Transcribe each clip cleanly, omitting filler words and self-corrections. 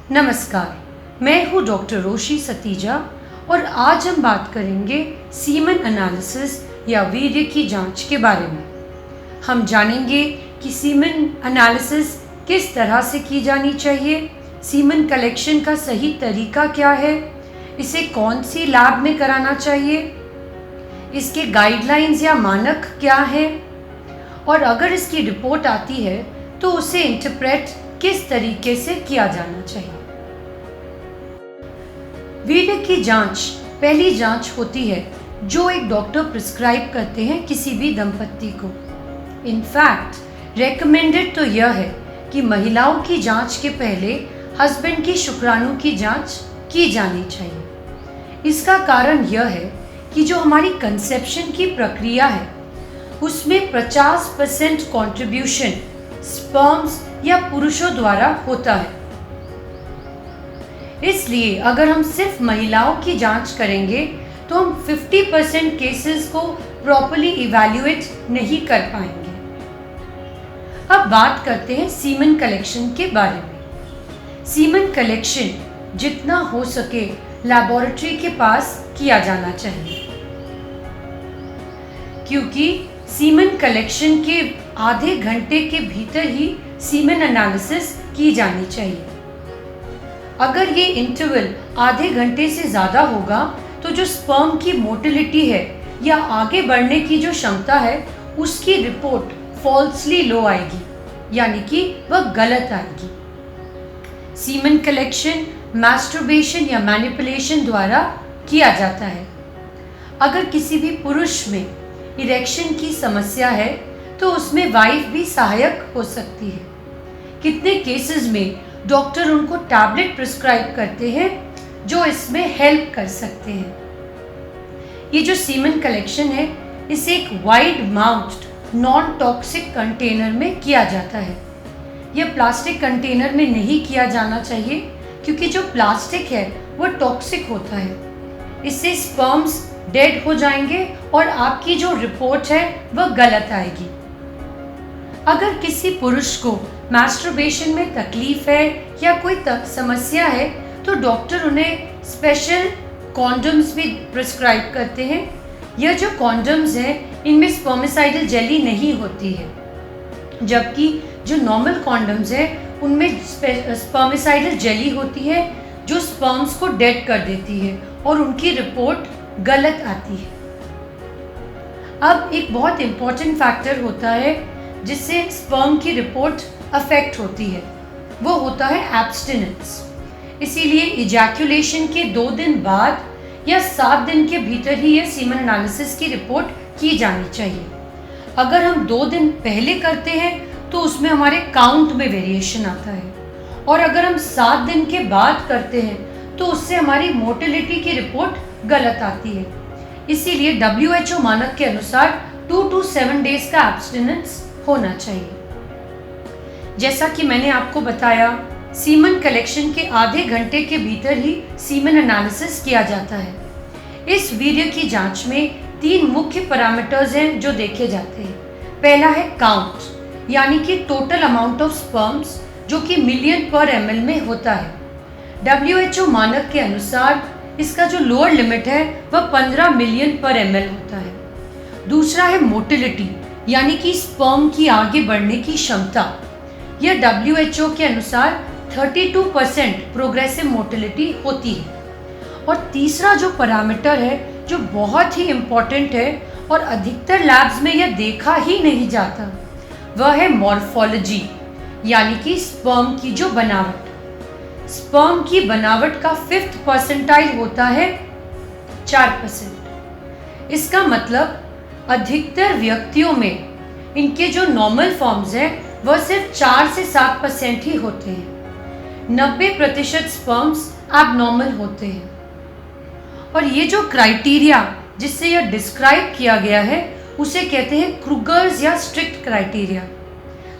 नमस्कार, मैं हूँ डॉक्टर रोशी सतीजा और आज हम बात करेंगे सीमन एनालिसिस या वीर्य की जांच के बारे में। हम जानेंगे कि सीमन एनालिसिस किस तरह से की जानी चाहिए, सीमन कलेक्शन का सही तरीका क्या है, इसे कौन सी लैब में कराना चाहिए, इसके गाइडलाइंस या मानक क्या है और अगर इसकी रिपोर्ट आती है तो उसे इंटरप्रेट किस तरीके से किया जाना चाहिए। वीर्य की जांच पहली जांच होती है जो एक डॉक्टर प्रिस्क्राइब करते हैं किसी भी दंपत्ति को। इनफैक्ट रेकमेंडेड तो यह है कि महिलाओं की जांच के पहले हस्बैंड की शुक्राणु की जांच की जानी चाहिए। इसका कारण यह है कि जो हमारी कंसेप्शन की प्रक्रिया है उसमें 50% कंट्रीब्यूशन स्पर्म्स या पुरुषों द्वारा होता है। इसलिए अगर हम सिर्फ महिलाओं की जांच करेंगे तो हम 50% केसेस को प्रॉपर्ली इवैल्यूएट नहीं कर पाएंगे। अब बात करते हैं सीमन कलेक्शन के बारे में। सीमन कलेक्शन जितना हो सके लैबोरेटरी के पास किया जाना चाहिए, क्योंकि सीमन कलेक्शन के आधे घंटे के भीतर ही सीमन एनालिसिस की जानी चाहिए। अगर ये इंटरवल आधे घंटे से ज़्यादा होगा तो जो स्पर्म की मोटिलिटी है या आगे बढ़ने की जो क्षमता है उसकी रिपोर्ट फॉल्सली लो आएगी, यानी कि वह गलत आएगी। सीमन कलेक्शन मैस्टरबेशन या मैनिपुलेशन द्वारा किया जाता है। अगर किसी भी पुरुष में इरेक्शन की समस्या है तो उसमें वाइफ भी सहायक हो सकती है। कितने केसेस में डॉक्टर उनको टैबलेट प्रिस्क्राइब करते हैं जो इसमें हेल्प कर सकते हैं। ये जो सीमन कलेक्शन है इसे एक वाइड माउथ्ड नॉन टॉक्सिक कंटेनर में किया जाता है। यह प्लास्टिक कंटेनर में नहीं किया जाना चाहिए क्योंकि जो प्लास्टिक है वह टॉक्सिक होता है। इससे स्पर्म्स डेड हो जाएंगे और आपकी जो रिपोर्ट है वह गलत आएगी। अगर किसी पुरुष को मैस्टरबेशन में तकलीफ है या कोई समस्या है तो डॉक्टर उन्हें स्पेशल कॉन्डम्स भी प्रिस्क्राइब करते हैं। यह जो कॉन्डम्स हैं इनमें स्पर्मिसाइडल जेली नहीं होती है, जबकि जो नॉर्मल कॉन्डम्स हैं उनमें स्पर्मिसाइडल जेली होती है जो स्पर्म्स को डेड कर देती है और उनकी रिपोर्ट गलत आती है। अब एक बहुत इम्पॉर्टेंट फैक्टर होता है जिससे स्पर्म की रिपोर्ट अफेक्ट होती है, वो होता है एब्स्टिनेंस। इसीलिए इजैक्यूलेशन के 2 दिन बाद या 7 दिन के भीतर ही यह सीमन एनालिसिस की रिपोर्ट की जानी चाहिए। अगर हम 2 दिन पहले करते हैं तो उसमें हमारे काउंट में वेरिएशन आता है और अगर हम 7 दिन के बाद करते हैं तो उससे हमारी मोटिलिटी की रिपोर्ट गलत आती है। इसीलिए WHO मानक के अनुसार 2 to 7 डेज का एब्स्टिनेंस होना चाहिए। जैसा कि मैंने आपको बताया, सीमन कलेक्शन के आधे घंटे के भीतर ही सीमन एनालिसिस किया जाता है। इस वीर्य की जांच में 3 मुख्य पैरामीटर्स हैं जो देखे जाते हैं। पहला है काउंट, यानी कि टोटल अमाउंट ऑफ स्पर्म्स जो कि मिलियन पर ml में होता है। WHO मानक के अनुसार इसका जो लोअर लिमिट है वह 15 मिलियन पर ml होता है। दूसरा है मोटिलिटी, यानी कि स्पर्म की आगे बढ़ने की क्षमता। यह WHO के अनुसार 32% प्रोग्रेसिव मोटिलिटी होती है। और तीसरा जो पैरामीटर है जो बहुत ही इम्पॉर्टेंट है और अधिकतर लैब्स में यह देखा ही नहीं जाता, वह है मॉर्फोलॉजी, यानी कि स्पर्म की जो बनावट। स्पर्म की बनावट का 5th परसेंटाइल होता है 4%। इसका मतलब अधिकतर व्यक्तियों में इनके जो नॉर्मल फॉर्म्स हैं वह सिर्फ 4 से 7% ही होते हैं। 90% स्पर्म्स एबनॉर्मल होते हैं। और ये जो क्राइटेरिया जिससे यह डिस्क्राइब किया गया है उसे कहते हैं क्रूगर्स या स्ट्रिक्ट क्राइटेरिया।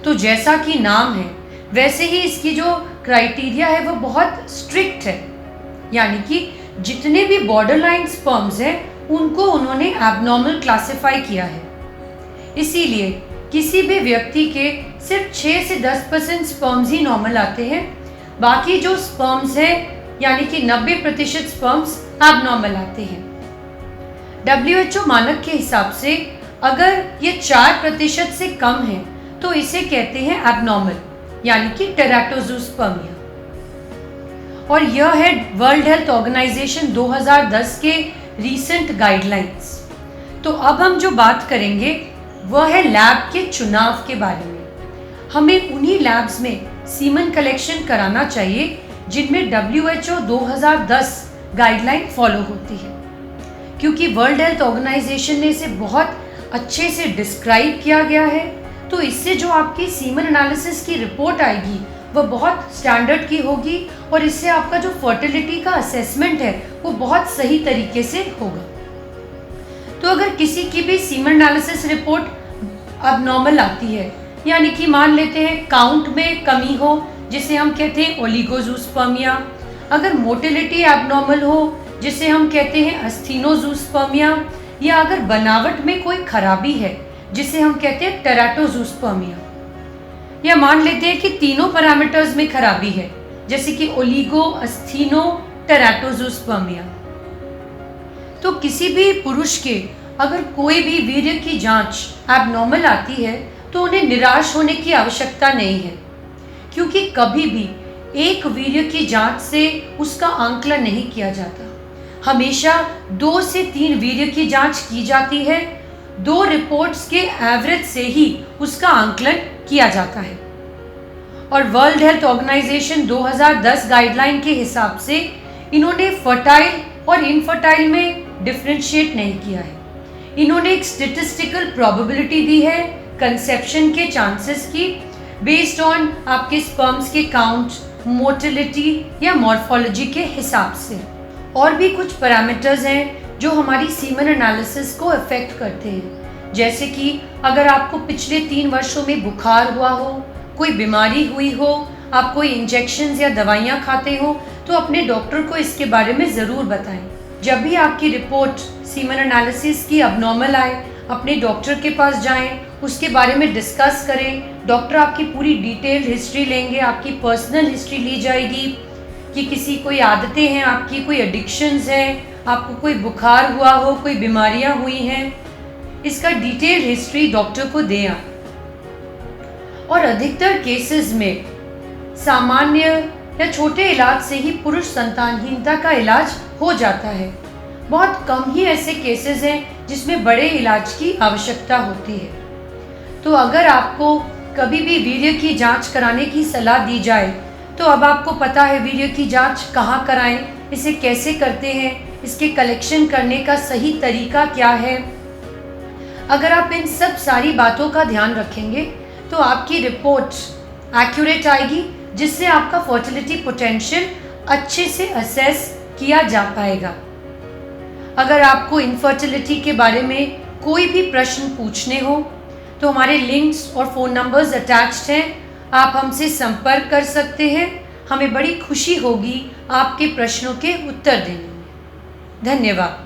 तो जैसा कि नाम है वैसे ही इसकी जो क्राइटेरिया है वह बहुत स्ट्रिक्ट है, यानी कि जितने भी बॉर्डर लाइन स्पर्म्स हैं उनको उन्होंने एबनॉर्मल क्लासिफाई किया है। इसीलिए किसी भी व्यक्ति के सिर्फ 6 से 10% स्पर्म्स ही नॉर्मल आते हैं, बाकी जो स्पर्म्स है यानी कि 90% स्पर्म्स एबनॉर्मल आते हैं। WHO मानक के हिसाब से अगर ये 4% से कम है तो इसे कहते हैं एबनॉर्मल यानी कि टेराटोजूस्पर्मिया। और यह है वर्ल्ड हेल्थ ऑर्गेनाइजेशन 2010 के रीसेंट गाइडलाइंस। तो अब हम जो बात करेंगे वह है लैब के चुनाव के बारे में। हमें उन्हीं लैब्स में सीमन कलेक्शन कराना चाहिए जिनमें WHO 2010 गाइडलाइन फॉलो होती है, क्योंकि वर्ल्ड हेल्थ ऑर्गेनाइजेशन ने इसे बहुत अच्छे से डिस्क्राइब किया गया है। तो इससे जो आपकी सीमन एनालिसिस की रिपोर्ट आएगी वह बहुत स्टैंडर्ड की होगी और इससे आपका जो फर्टिलिटी का असेसमेंट है वो बहुत सही तरीके से होगा। तो अगर किसी की भी सीमन एनालिसिस रिपोर्ट अबनॉर्मल आती है, यानी कि मान लेते हैं काउंट में कमी हो जिसे हम कहते हैं ओलिगोजूस्पर्मिया, अगर मोटिलिटी एबनॉर्मल हो जिसे हम कहते हैं अस्थेनोजूस्पर्मिया, या अगर बनावट में कोई खराबी है जिसे हम कहते हैं टेराटोजूस्पर्मिया, या मान लेते हैं कि तीनों पैरामीटर्स में खराबी है जैसे कि ओलिगो, अस्थेनो, टेराटोजूस्पर्मिया, तो किसी भी पुरुष के अगर कोई भी वीर्य की जांच एबनॉर्मल आती है तो उन्हें निराश होने की आवश्यकता नहीं है, क्योंकि कभी भी एक वीर्य की जांच से उसका आंकलन नहीं किया जाता। हमेशा 2 से 3 वीर्य की जांच की जाती है, 2 रिपोर्ट्स के एवरेज से ही उसका आंकलन किया जाता है। और वर्ल्ड हेल्थ ऑर्गेनाइजेशन 2010 गाइडलाइन के हिसाब से इन्होंने फर्टाइल और इनफर्टाइल में डिफरेंशिएट नहीं किया है। इन्होंने एक स्टैटिस्टिकल प्रोबेबिलिटी दी है कंसेप्शन के चांसेस की बेस्ड ऑन आपके स्पर्म्स के काउंट, मोटिलिटी या मॉर्फोलॉजी के हिसाब से। और भी कुछ पैरामीटर्स हैं जो हमारी सीमन एनालिसिस को अफेक्ट करते हैं, जैसे कि अगर आपको पिछले 3 वर्षों में बुखार हुआ हो, कोई बीमारी हुई हो, आप कोई इंजेक्शंस या दवाइयाँ खाते हो, तो अपने डॉक्टर को इसके बारे में ज़रूर बताएं। जब भी आपकी रिपोर्ट सीमन एनालिसिस की अबनॉर्मल आए, अपने डॉक्टर के पास जाएं, उसके बारे में डिस्कस करें। डॉक्टर आपकी पूरी डिटेल्ड हिस्ट्री लेंगे, आपकी पर्सनल हिस्ट्री ली जाएगी कि किसी कोई आदतें हैं आपकी, कोई एडिक्शंस हैं, आपको कोई बुखार हुआ हो, कोई बीमारियां हुई हैं, इसका डिटेल्ड हिस्ट्री डॉक्टर को दें आप। और अधिकतर केसेस में सामान्य या छोटे इलाज से ही पुरुष संतानहीनता का इलाज हो जाता है। बहुत कम ही ऐसे केसेस हैं जिसमें बड़े इलाज की आवश्यकता होती है। तो अगर आपको कभी भी वीर्य की जांच कराने की सलाह दी जाए तो अब आपको पता है वीर्य की जांच कहाँ कराएं, इसे कैसे करते हैं, इसके कलेक्शन करने का सही तरीका क्या है। अगर आप इन सब सारी बातों का ध्यान रखेंगे तो आपकी रिपोर्ट एक्यूरेट आएगी, जिससे आपका फर्टिलिटी पोटेंशियल अच्छे से असेस किया जा पाएगा। अगर आपको इनफर्टिलिटी के बारे में कोई भी प्रश्न पूछने हो तो हमारे लिंक्स और फ़ोन नंबर्स अटैच्ड हैं, आप हमसे संपर्क कर सकते हैं। हमें बड़ी खुशी होगी आपके प्रश्नों के उत्तर देने में। धन्यवाद।